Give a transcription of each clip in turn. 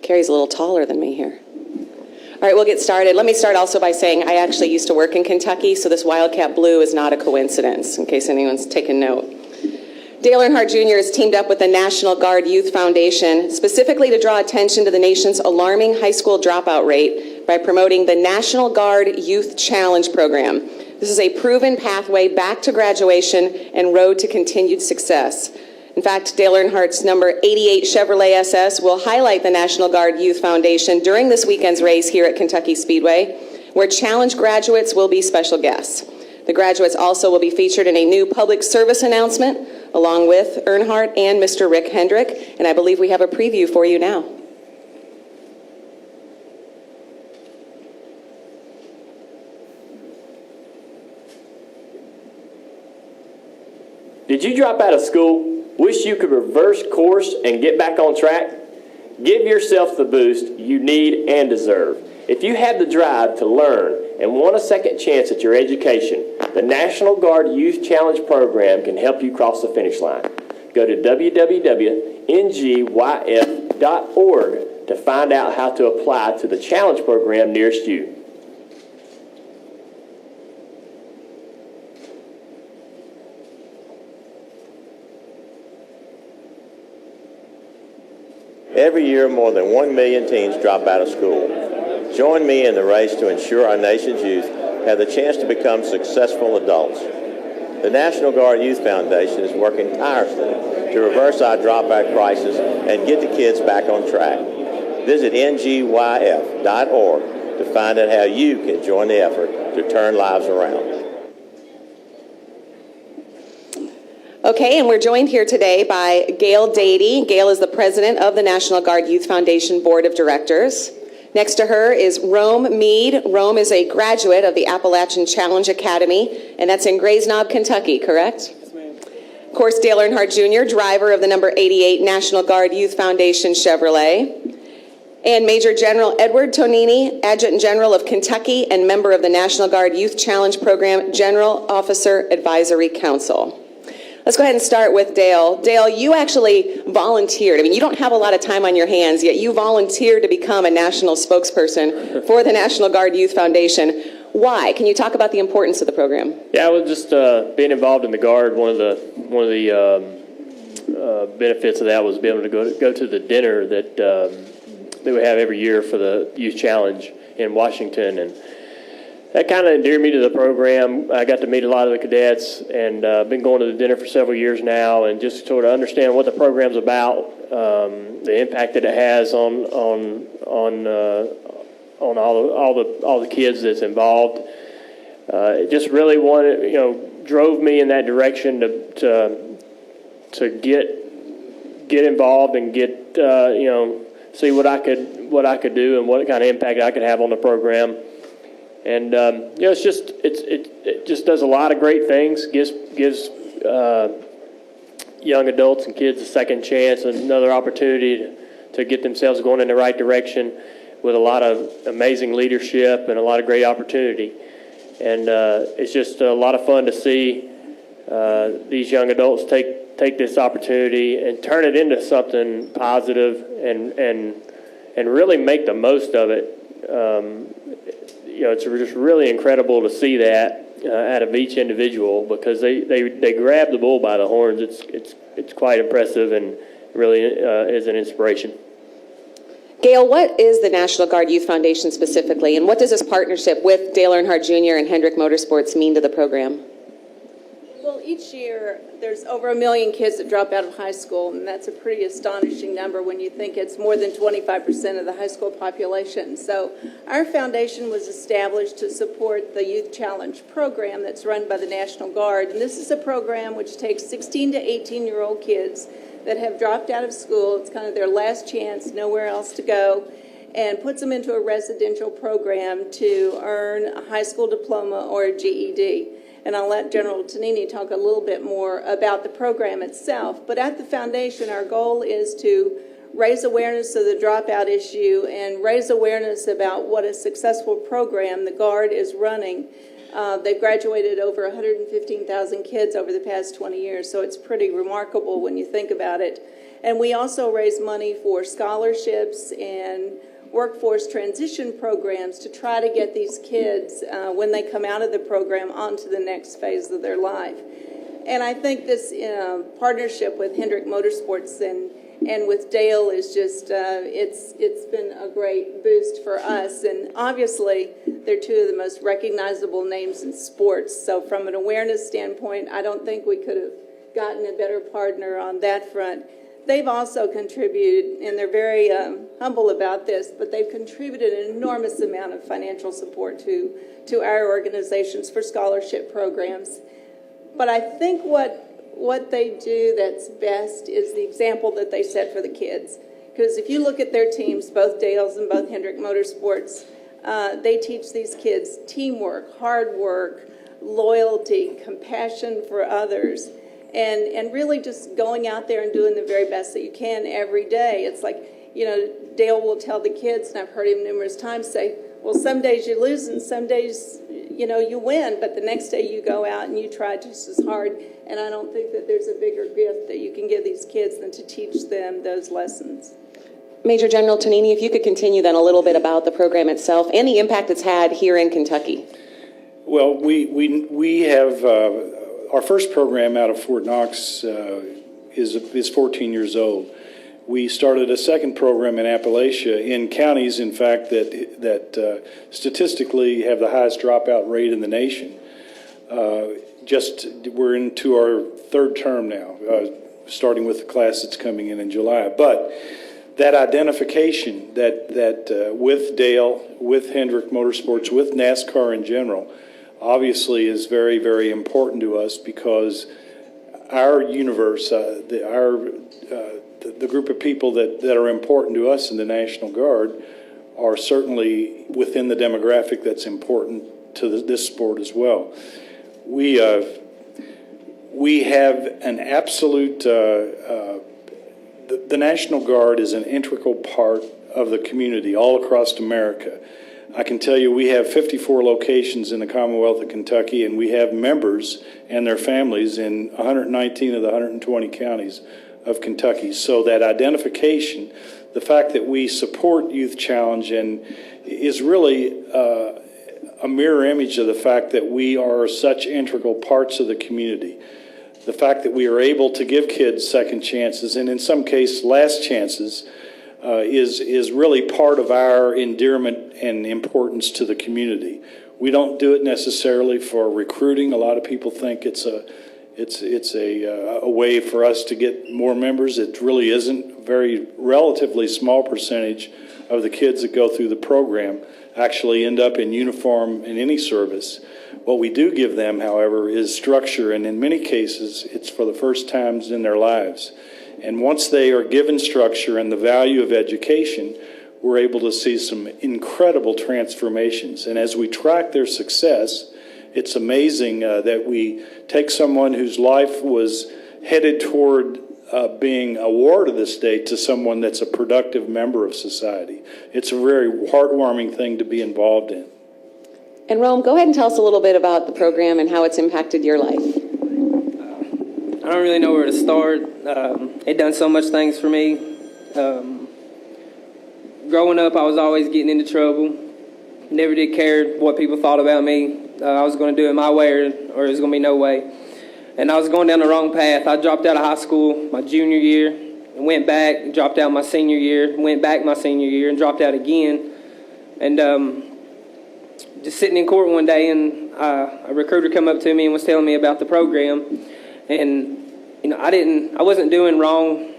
Carrie's a little taller than me here. All right, we'll get started. Let me start also by saying I actually used to work in Kentucky, so this Wildcat blue is not a coincidence, in case anyone's taken note. Dale Earnhardt Jr. has teamed up with the National Guard Youth Foundation specifically to draw attention to the nation's alarming high school dropout rate by promoting the National Guard Youth Challenge program. This is a proven pathway back to graduation and road to continued success. In fact, Dale Earnhardt's number 88 Chevrolet SS will highlight the National Guard Youth Foundation during this weekend's race here at Kentucky Speedway, where challenge graduates will be special guests. The graduates also will be featured in a new public service announcement, along with Earnhardt and Mr. Rick Hendrick, and I believe we have a preview for you now. Did you drop out of school? Wish you could reverse course and get back on track? Give yourself the boost you need and deserve. If you have the drive to learn and want a second chance at your education, the National Guard Youth Challenge program can help you cross the finish line. Go to www.ngyf.org to find out how to apply to the challenge program nearest you. Every year, more than 1 million teens drop out of school. Join me in the race to ensure our nation's youth have the chance to become successful adults. The National Guard Youth Foundation is working tirelessly to reverse our dropout crisis and get the kids back on track. Visit NGYF.org to find out how you can join the effort to turn lives around. Okay, and we're joined here today by Gail Dady. Gail is the president of the National Guard Youth Foundation Board of Directors. Next to her is Rome Mead. Rome is a graduate of the Appalachian Challenge Academy, and that's in Gray's Knob, Kentucky, correct? Yes, ma'am. Of course, Dale Earnhardt Jr., driver of the number 88 National Guard Youth Foundation Chevrolet. And Major General Edward Tonini, Adjutant General of Kentucky and member of the National Guard Youth Challenge Program General Officer Advisory Council. Let's go ahead and start with Dale. Dale, you actually volunteered. I mean, you don't have a lot of time on your hands, yet you volunteered to become a national spokesperson for the National Guard Youth Foundation. Why? Can you talk about the importance of the program? Yeah, I was just being involved in the Guard. One of the benefits of that was being able to go to the dinner that we have every year for the Youth Challenge in Washington, and that kind of endeared me to the program. I got to meet a lot of the cadets, and been going to the dinner for several years now, and just sort of understand what the program's about, the impact that it has on all the kids that's involved. It just really drove me in that direction to get involved and get see what I could do and what kind of impact I could have on the program. And it just does a lot of great things. Gives young adults and kids a second chance, another opportunity to get themselves going in the right direction, with a lot of amazing leadership and a lot of great opportunity. And it's just a lot of fun to see these young adults take this opportunity and turn it into something positive and really make the most of it. It's just really incredible to see that out of each individual, because they grab the bull by the horns. It's quite impressive and really is an inspiration. Gail, what is the National Guard Youth Foundation specifically, and what does this partnership with Dale Earnhardt Jr. and Hendrick Motorsports mean to the program? Well, each year there's over 1 million kids that drop out of high school, and that's a pretty astonishing number when you think it's more than 25% of the high school population. So our foundation was established to support the Youth Challenge program that's run by the National Guard, and this is a program which takes 16 to 18-year-old kids that have dropped out of school. It's kind of their last chance, nowhere else to go, and puts them into a residential program to earn a high school diploma or a GED. And I'll let General Tonini talk a little bit more about the program itself. But at the foundation, our goal is to raise awareness of the dropout issue and raise awareness about what a successful program the Guard is running. They've graduated over 115,000 kids over the past 20 years, so it's pretty remarkable when you think about it. And we also raise money for scholarships and workforce transition programs to try to get these kids, when they come out of the program, onto the next phase of their life. And I think this partnership with Hendrick Motorsports and with Dale is just, it's been a great boost for us. And obviously, they're two of the most recognizable names in sports. So from an awareness standpoint, I don't think we could have gotten a better partner on that front. They've also contributed, and they're very humble about this, but they've contributed an enormous amount of financial support to our organizations for scholarship programs. But I think what they do that's best is the example that they set for the kids. Because if you look at their teams, both Dale's and both Hendrick Motorsports, they teach these kids teamwork, hard work, loyalty, compassion for others, and really just going out there and doing the very best that you can every day. It's like, Dale will tell the kids, and I've heard him numerous times say, well, some days you lose and some days, you win, but the next day you go out and you try just as hard. And I don't think that there's a bigger gift that you can give these kids than to teach them those lessons. Major General Tonini, if you could continue then a little bit about the program itself and the impact it's had here in Kentucky. Well, we have our first program out of Fort Knox is 14 years old. We started a second program in Appalachia, in counties, in fact, that statistically have the highest dropout rate in the nation. We're into our third term now, starting with the class that's coming in July. But that identification that with Dale, with Hendrick Motorsports, with NASCAR in general, obviously is very, very important to us, because our universe, the group of people that are important to us in the National Guard are certainly within the demographic that's important to this sport as well. We have an absolute, the National Guard is an integral part of the community all across America. I can tell you we have 54 locations in the Commonwealth of Kentucky, and we have members and their families in 119 of the 120 counties of Kentucky. So that identification, the fact that we support Youth Challenge, and is really a mirror image of the fact that we are such integral parts of the community. The fact that we are able to give kids second chances, and in some cases last chances, is really part of our endearment and importance to the community. We don't do it necessarily for recruiting. A lot of people think it's a way for us to get more members. It really isn't. A very relatively small percentage of the kids that go through the program actually end up in uniform in any service. What we do give them, however, is structure, and in many cases, it's for the first times in their lives. And once they are given structure and the value of education, we're able to see some incredible transformations. And as we track their success, it's amazing that we take someone whose life was headed toward being a ward of the state to someone that's a productive member of society. It's a very heartwarming thing to be involved in. And Rome, go ahead and tell us a little bit about the program and how it's impacted your life. I don't really know where to start. It done so much things for me. Growing up, I was always getting into trouble. Never did care what people thought about me. I was going to do it my way or it was going to be no way. And I was going down the wrong path. I dropped out of high school my junior year and went back, dropped out my senior year, went back my senior year and dropped out again. And just sitting in court one day, and a recruiter come up to me and was telling me about the program. And I wasn't doing wrong.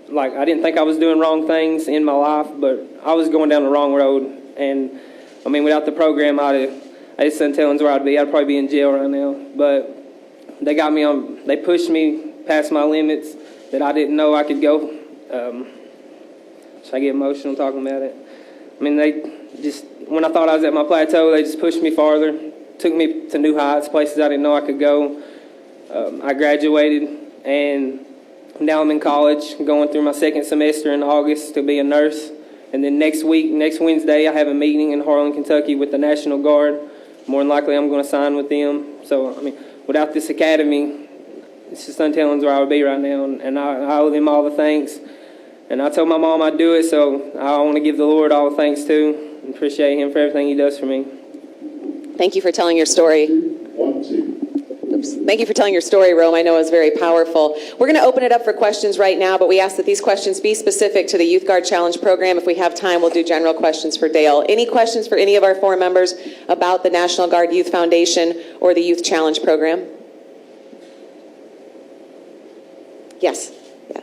Like, I didn't think I was doing wrong things in my life, but I was going down the wrong road. And I mean, without the program, I just couldn't tell where I'd be. I'd probably be in jail right now. But they got me on. They pushed me past my limits that I didn't know I could go. Should I get emotional talking about it? I mean, when I thought I was at my plateau, they just pushed me farther, took me to new heights, places I didn't know I could go. I graduated, and now I'm in college, going through my second semester in August to be a nurse. And then next Wednesday, I have a meeting in Harlan, Kentucky with the National Guard. More than likely, I'm going to sign with them. So, I mean, without this academy, it's just untellings where I would be right now, and I owe them all the thanks. And I told my mom I'd do it, so I want to give the Lord all the thanks too, and appreciate Him for everything He does for me. Thank you for telling your story. Oops. Thank you for telling your story, Rome. I know it was very powerful. We're going to open it up for questions right now, but we ask that these questions be specific to the Youth Guard Challenge program. If we have time, we'll do general questions for Dale. Any questions for any of our 4 members about the National Guard Youth Foundation or the Youth Challenge program? Yes. Yeah.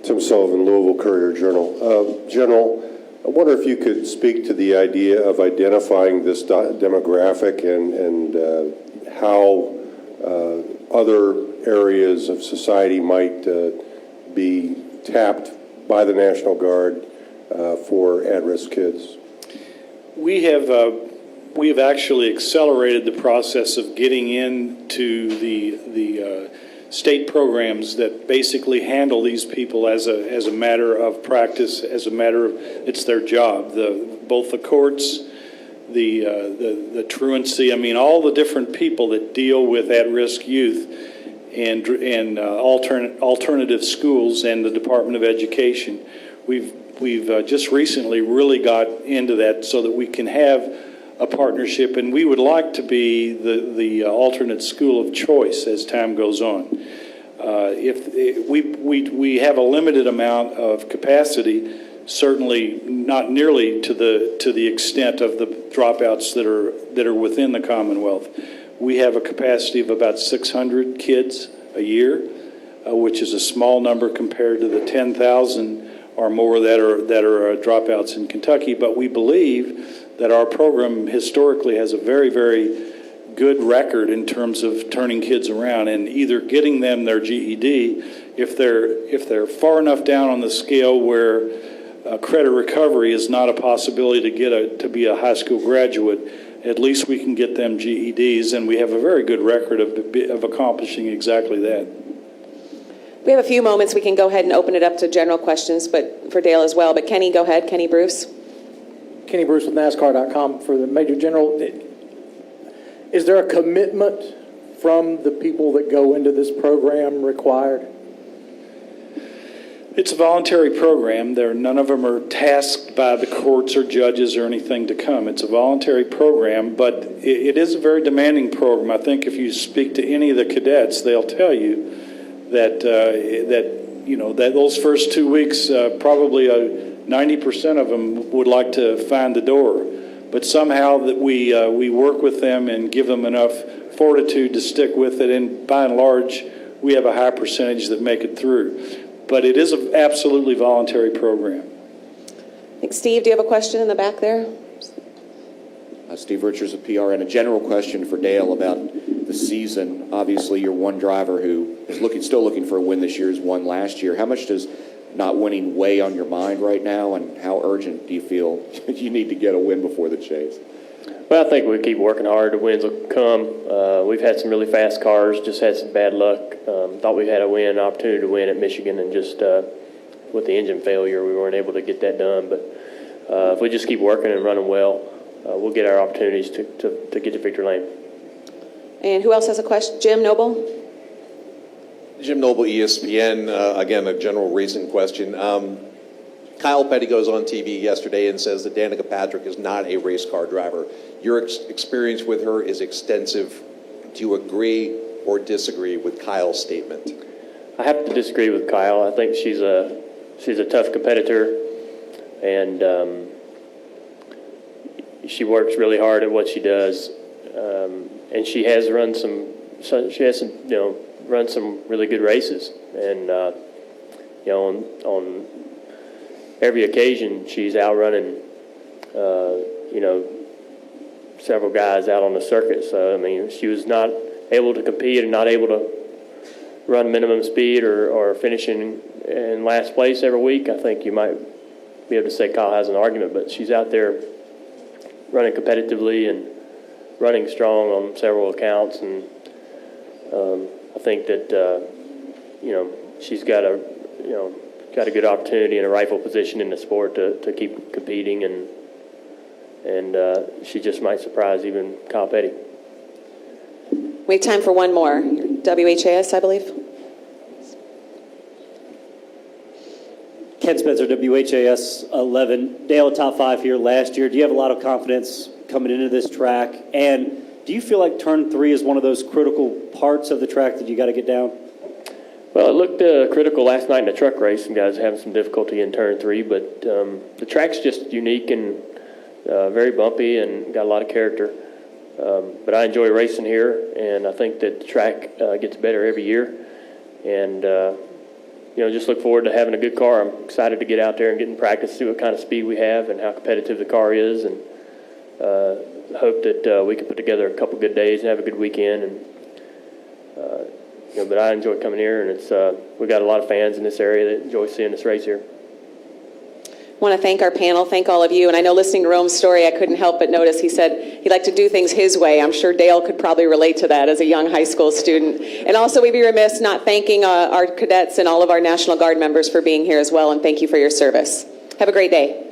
Tim Sullivan, Louisville Courier-Journal. General, I wonder if you could speak to the idea of identifying this demographic and how other areas of society might be tapped by the National Guard for at-risk kids. We have actually accelerated the process of getting into the state programs that basically handle these people as a matter of practice, as a matter of, it's their job. Both the courts, the truancy, I mean, all the different people that deal with at-risk youth and alternative schools and the Department of Education. We've just recently really got into that so that we can have a partnership, and we would like to be the alternate school of choice as time goes on. If we have a limited amount of capacity, certainly not nearly to the extent of the dropouts that are within the Commonwealth. We have a capacity of about 600 kids a year, which is a small number compared to the 10,000 or more that are dropouts in Kentucky. But we believe that our program historically has a very, very good record in terms of turning kids around and either getting them their GED if they're far enough down on the scale where credit recovery is not a possibility to be a high school graduate. At least we can get them GEDs, and we have a very good record of accomplishing exactly that. We have a few moments. We can go ahead and open it up to general questions, but for Dale as well. But Kenny, go ahead. Kenny Bruce. Kenny Bruce with NASCAR.com. For the Major General, is there a commitment from the people that go into this program required? It's a voluntary program. None of them are tasked by the courts or judges or anything to come. It's a voluntary program, but it is a very demanding program. I think if you speak to any of the cadets, they'll tell you that those first 2 weeks, probably 90% of them would like to find the door. But somehow that we work with them and give them enough fortitude to stick with it, and by and large, we have a high percentage that make it through. But it is an absolutely voluntary program. I think, Steve, do you have a question in the back there? Steve Richards of PR, and a general question for Dale about the season. Obviously, you're one driver who is still looking for a win this year, as won last year. How much does not winning weigh on your mind right now, and how urgent do you feel you need to get a win before the chase? Well, I think we keep working hard. The wins will come. We've had some really fast cars, just had some bad luck. Thought we had an opportunity to win at Michigan, and just with the engine failure, we weren't able to get that done. But if we just keep working and running well, we'll get our opportunities to get to victory lane. And who else has a question? Jim Noble? Jim Noble, ESPN. Again, a general racing question. Kyle Petty goes on TV yesterday and says that Danica Patrick is not a race car driver. Your experience with her is extensive. Do you agree or disagree with Kyle's statement? I have to disagree with Kyle. I think she's a tough competitor, and she works really hard at what she does. And she has run some really good races, and on every occasion she's outrunning several guys out on the circuit. So I mean, she was not able to compete and not able to run minimum speed or finishing in last place every week. I think you might be able to say Kyle has an argument, but she's out there running competitively and running strong on several accounts, and I think that she's got a good opportunity and a rightful position in the sport to keep competing, and and she just might surprise even Kyle Petty. We have time for one more. WHAS, I believe. Ken Spencer, WHAS 11. Dale, top 5 here last year. Do you have a lot of confidence coming into this track? And do you feel like turn 3 is one of those critical parts of the track that you got to get down? Well, it looked critical last night in the truck race. Some guys having some difficulty in turn 3, but the track's just unique and very bumpy and got a lot of character. But I enjoy racing here, and I think that the track gets better every year. And just look forward to having a good car. I'm excited to get out there and get in practice, see what kind of speed we have and how competitive the car is, and hope that we can put together a couple good days and have a good weekend. And but I enjoy coming here, and it's we got a lot of fans in this area that enjoy seeing this race here. I want to thank our panel, thank all of you. And I know listening to Rome's story, I couldn't help but notice he said he'd like to do things his way. I'm sure Dale could probably relate to that as a young high school student. And also, we'd be remiss not thanking our cadets and all of our National Guard members for being here as well, and thank you for your service. Have a great day.